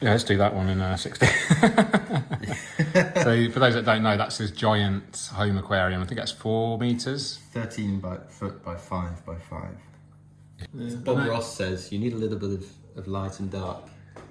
Yeah, let's do that one in 60. So for those that don't know, that's this giant home aquarium. I think that's 4 meters. 13 foot by 5 by 5. Yeah. Bob Ross says you need a little bit of light and dark.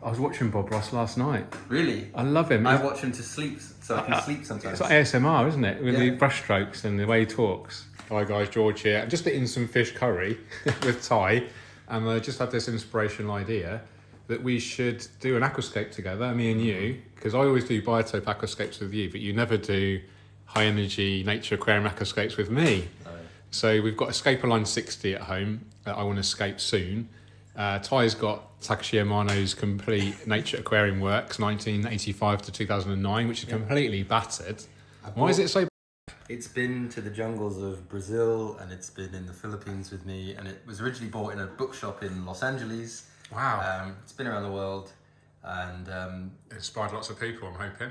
I was watching Bob Ross last night. Really? I love him. I watch him to sleep, so I can sleep sometimes. It's like ASMR, isn't it? With the brush strokes and the way he talks. Hi guys, George here. I'm just eating some fish curry with Ty, and I just had this inspirational idea that we should do an aquascape together, me and you, because I always do biotope aquascapes with you, but you never do high energy nature aquarium aquascapes with me. No. So we've got a Scaperline 60 at home that I want to escape soon. Ty's got Takashi Amano's complete nature aquarium works, 1985 to 2009, which is completely battered. Why is it so? It's been to the jungles of Brazil, and it's been in the Philippines with me, and it was originally bought in a bookshop in Los Angeles. Wow. It's been around the world, and It inspired lots of people, I'm hoping.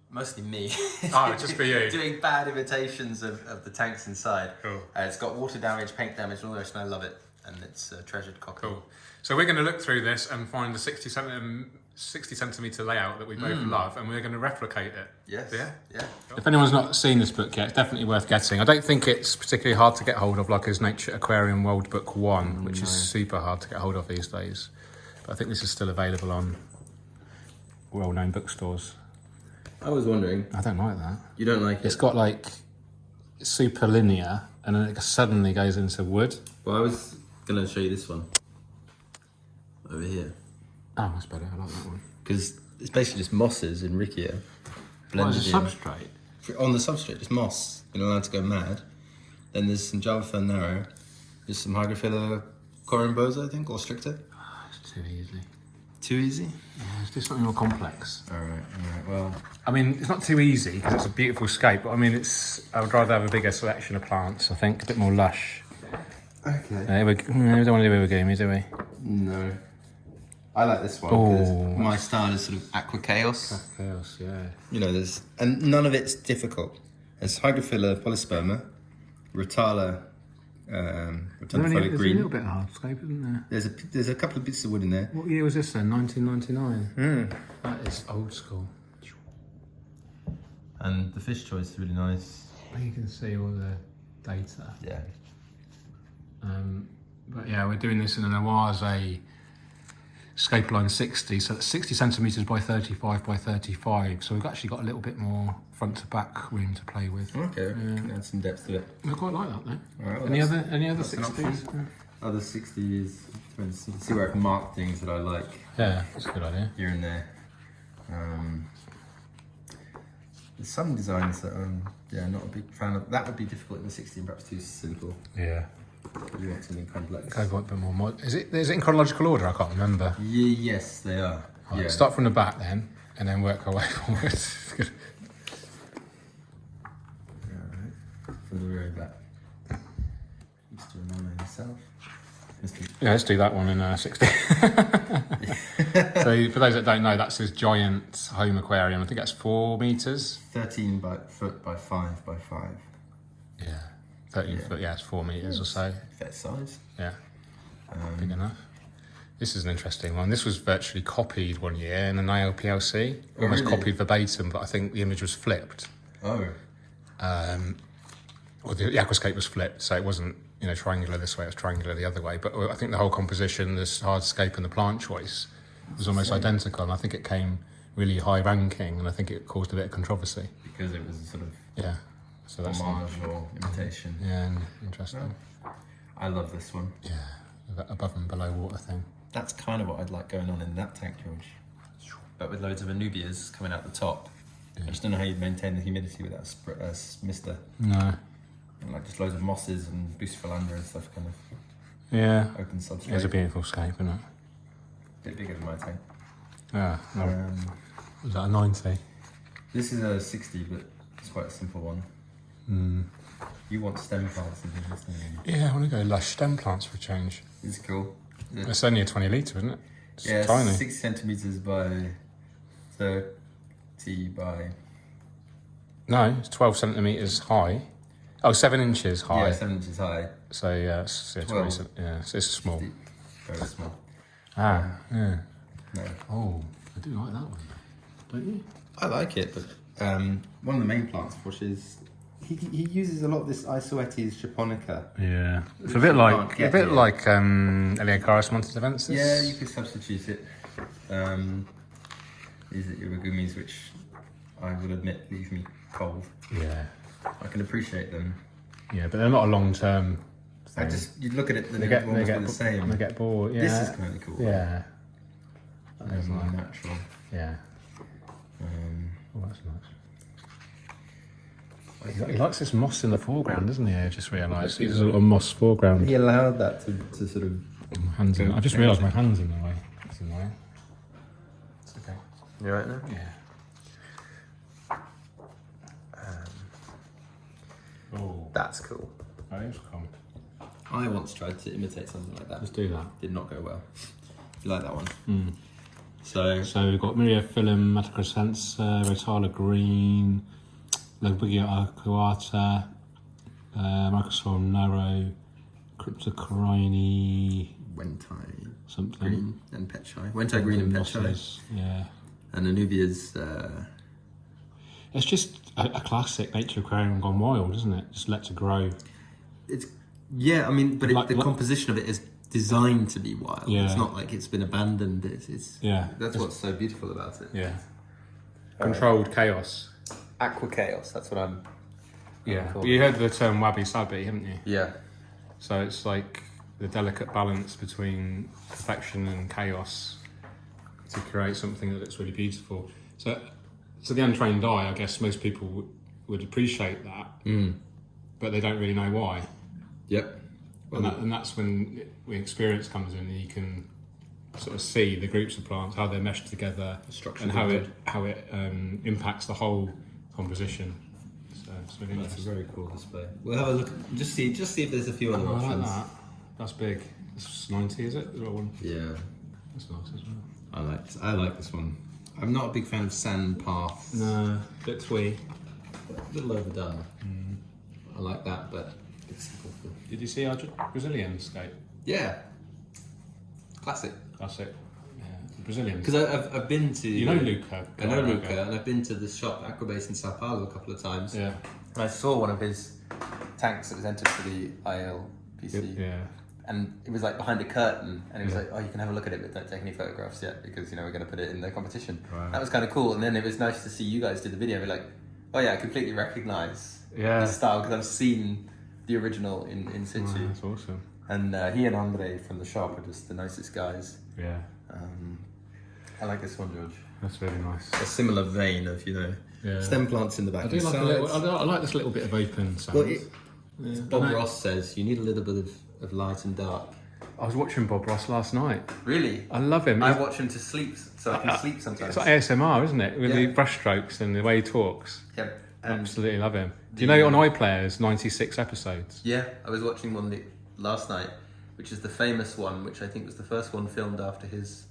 Mostly me. Oh, just for you. Doing bad imitations of the tanks inside. Cool. It's got water damage, paint damage, and all the rest, and I love it. And it's a treasured copy. Cool. So we're going to look through this and find the 60 centimetre layout that we both love, and we're going to replicate it. Yes. Yeah? Yeah. If anyone's not seen this book yet, it's definitely worth getting. I don't think it's particularly hard to get hold of, like as Nature Aquarium World Book 1, which is super hard to get hold of these days. But I think this is still available on well-known bookstores. I was wondering. I don't like that. You don't like it? It's got like super linear, and then it suddenly goes into wood. Well, I was going to show you this one. Over here. Oh, that's better. I like that one. Because it's basically just mosses and Riccia Blended blended as a substrate? On the substrate, just moss. You're allowed to go mad. Then there's some Java Fern Narrow. There's some Hydrophila corymbosa, I think, or stricta. Oh, it's too easy. Too easy? Yeah, let's do something more complex. Alright, well... I mean, it's not too easy because it's a beautiful scape, but I mean, I would rather have a bigger selection of plants, I think, a bit more lush. Okay. We don't want to do Iwagumi, do we? No. I like this one because my style is sort of aqua chaos. Chaos, yeah. You know, and none of it's difficult. There's Hydrophila polysperma, Rotala, Rotundifolic There's a green. little bit of hardscape, isn't there? There's a couple of bits of wood in there. What year was this then? 1999? That is old school. And the fish choice is really nice. You can see all the data. Yeah. But yeah, we're doing this in an Oase Scaperline 60, so that's 60 centimetres by 35 by 35. So we've actually got a little bit more front to back room to play with. Okay, can add some depth to it. I quite like that though. All right, well, any other 60s? Other 60s, you can see where I can mark things that I like. Yeah, that's a good idea. Here and there. There's some designs that I'm not a big fan of. That would be difficult in the 60 and perhaps too simple. Yeah. You want something complex. Go a bit more is it in chronological order? I can't remember. Yes, they are. Right, yeah. Start from the back then, and then work our way forward. From the very back. Mr. Amano himself. Yeah, let's do that one in 60. So for those that don't know, that's this giant home aquarium. I think that's 4 meters. 13 foot by 5 by 5. Yeah, 13 foot. Yeah, it's 4 meters or so. Fair size. Yeah, big enough. This is an interesting one. This was virtually copied one year in an ALPLC. Almost really? copied verbatim, but I think the image was flipped. Oh. Or the aquascape was flipped, so it wasn't triangular this way, it was triangular the other way. But I think the whole composition, this hardscape and the plant choice was almost identical, and I think it came really high ranking, and I think it caused a bit of controversy. Because it was a sort of so that's homage or imitation. Yeah, and interesting. I love this one. Yeah, that above and below water thing. That's kind of what I'd like going on in that tank, George. But with loads of anubias coming out the top. I just don't know how you'd maintain the humidity with that mister. No. And like just loads of mosses and bucephalandra and stuff kind of open substrate. It's a beautiful scape, isn't it? A bit bigger than my tank. Yeah. Was that a 90? This is a 60, but it's quite a simple one. You want stem plants and things, don't you? Yeah, I want to go lush stem plants for a change. It's cool. It's only a 20 litre, isn't it? It's tiny. tiny. 6 centimetres by 30 by... No, it's 12 centimetres high. Oh, 7 inches high. Yeah, 7 inches high. So yeah, it's 20 so it's small. Very small. Yeah. No. Oh, I do like that one, don't you? I like it, but one of the main plants, which is he uses a lot of this Isoetes japonica. Yeah, it's Which a bit you like can't get here. Eleocharis montidavensis. Yeah, you could substitute it. These are Iwagumis, which I will admit leave me cold. Yeah, I can appreciate them. yeah, but they're not a long-term thing. You look at it, and they they get almost be the same. They get bored. Yeah, This is kind of cool. Yeah, That is more natural. yeah. Oh, that's nice. He likes this moss in the foreground, doesn't he? I just realised. There's a little moss foreground. He allowed that to sort of. Hands in. I just realised my hand's in the way. That's annoying. It's okay. You right now? Yeah. Oh, That's cool. that is cool. I once tried to imitate something like that. Let's do that. Did not go well. You like that one? Mm. So So we've got Myriophyllum metacrescensa, Rotala green, Lobugia arcuata, Microsorum naro, Cryptocorini, Wentai something. green and Petchai. Wentai green and Petchai. Mosses, yeah. And Anubia's. It's just a classic nature aquarium gone wild, isn't it? Just let it grow. It's I mean, but Like- the composition of it is designed to be wild. Yeah. It's not like it's been abandoned. It's Yeah. That's what's so beautiful about it. Yeah. Controlled chaos. Aqua chaos. That's what I'm. Yeah. cool. You heard the term wabi sabi, haven't you? Yeah. So it's like the delicate balance between perfection and chaos to create something that looks really beautiful. So the untrained eye, I guess most people would appreciate that, but they don't really know why. Yep. And that's when experience comes in, and you can sort of see the groups of plants, how they're meshed together, Structure and of how it impacts the whole composition. So it's really That's a nice. very cool display. We'll have a look. Just see if there's a few other Oh, I like options. that. That's big. It's 90, is it? Is that one? Yeah. That's nice as well. I like this one. I'm not a big fan of sand paths. No, bit twee. A little overdone. I like that, but it's simple. Did you see our Brazilian scape? Yeah. Classic. That's it. Yeah, the Brazilian. Because I've been to. You know Luca? I know Luca, and I've been to the shop Aquabase in Sao Paulo a couple of times. Yeah. And I saw one of his tanks that was entered for the ILPC. Yeah. And it was like behind a curtain, and it was like, oh, you can have a look at it, but don't take any photographs yet because we're going to put it in the competition. Right. That was kind of cool. And then it was nice to see you guys do the video. We're like, oh yeah, I completely recognise Yeah. this style because I've seen the original in situ. Oh, that's awesome. And he and Andre from the shop are just the nicest guys. Yeah. I like this one, George. That's really nice. A similar vein of Yeah. stem plants in the back. I do like I like this little bit of open sound. Well, Bob Ross says you need a little bit of light and dark. I was watching Bob Ross last night. Really? I love him. I watch him to sleep, so I can sleep sometimes. It's like ASMR, isn't it? With Yeah. the brush strokes and the way he talks. Yep. Absolutely love him. Do you know on iPlayer's 96 episodes? Yeah, I was watching one last night, which is the famous one, which I think was the first one filmed after his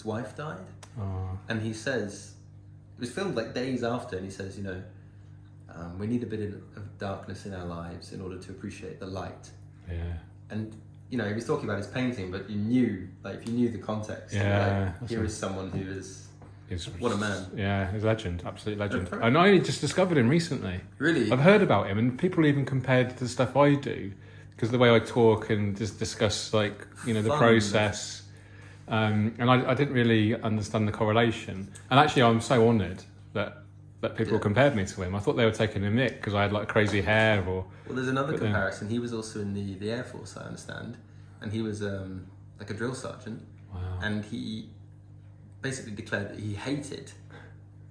wife died. Oh. And he says, it was filmed like days after, and he says, we need a bit of darkness in our lives in order to appreciate the light. Yeah. And he was talking about his painting, but you knew, if you knew the context, Yeah, here is someone who is He's, what a man. Yeah, he's a legend, absolute legend. fair. And I only just discovered him recently. Really? I've heard about him, and people even compared the stuff I do, because the way I talk and just discuss, the Fun. process. And I didn't really understand the correlation. And actually, I'm so honoured that people compared me to him. I thought they were taking a mick because I had crazy hair or. Well, there's another comparison. He was also in the Air Force, I understand, and he was a drill sergeant. Wow. And he basically declared that he hated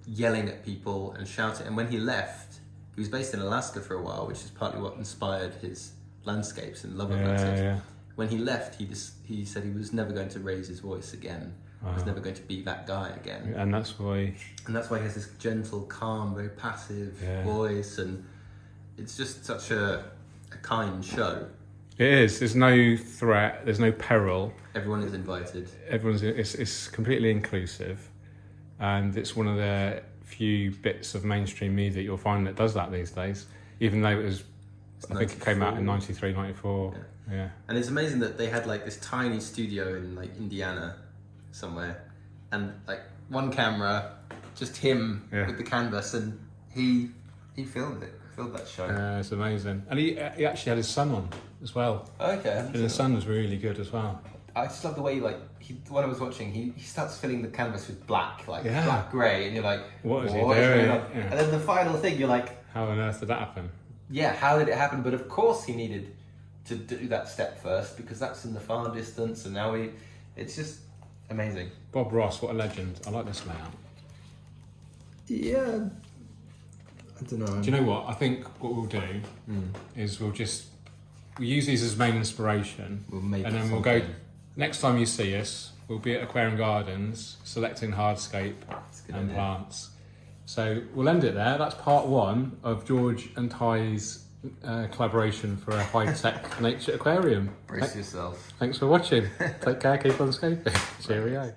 yelling at people and shouting. And when he left, he was based in Alaska for a while, which is partly what inspired his landscapes and love of landscapes. Yeah. When he left, he said he was never going to raise his voice again. He was never going to be that guy again. And that's why. And that's why he has this gentle, calm, very passive voice, and it's just such a kind show. It is. There's no threat. There's no peril. Everyone is invited. It's completely inclusive, and it's one of the few bits of mainstream media you'll find that does that these days. Even though it was, I think it came out in 93, 94. Yeah. And it's amazing that they had this tiny studio in Indiana somewhere, and one camera, just him Yeah. with the canvas, and he filmed it, filmed that show. It's amazing. And he actually had his son on as well. Okay. And the son was really good as well. I just love the way when I was watching, he starts filling the canvas with black, Yeah. black grey, and you're like, What is he going doing? on? Yeah. And then the final thing, you're like, How on earth did that happen? yeah, how did it happen? But of course he needed to do that step first, because that's in the far distance, and now it's just amazing. Bob Ross, what a legend. I like this layout. Yeah. I don't know. Do you know what? I think what we'll do is we'll use these as main inspiration. We'll make and then we'll go, next time you see us, we'll be at Aquarium Gardens selecting hardscape and plants. So we'll end it there. That's part 1 of George and Ty's collaboration for a high-tech nature aquarium. Brace yourself. Thanks for watching. Take care, keep on scaping. Cheerio.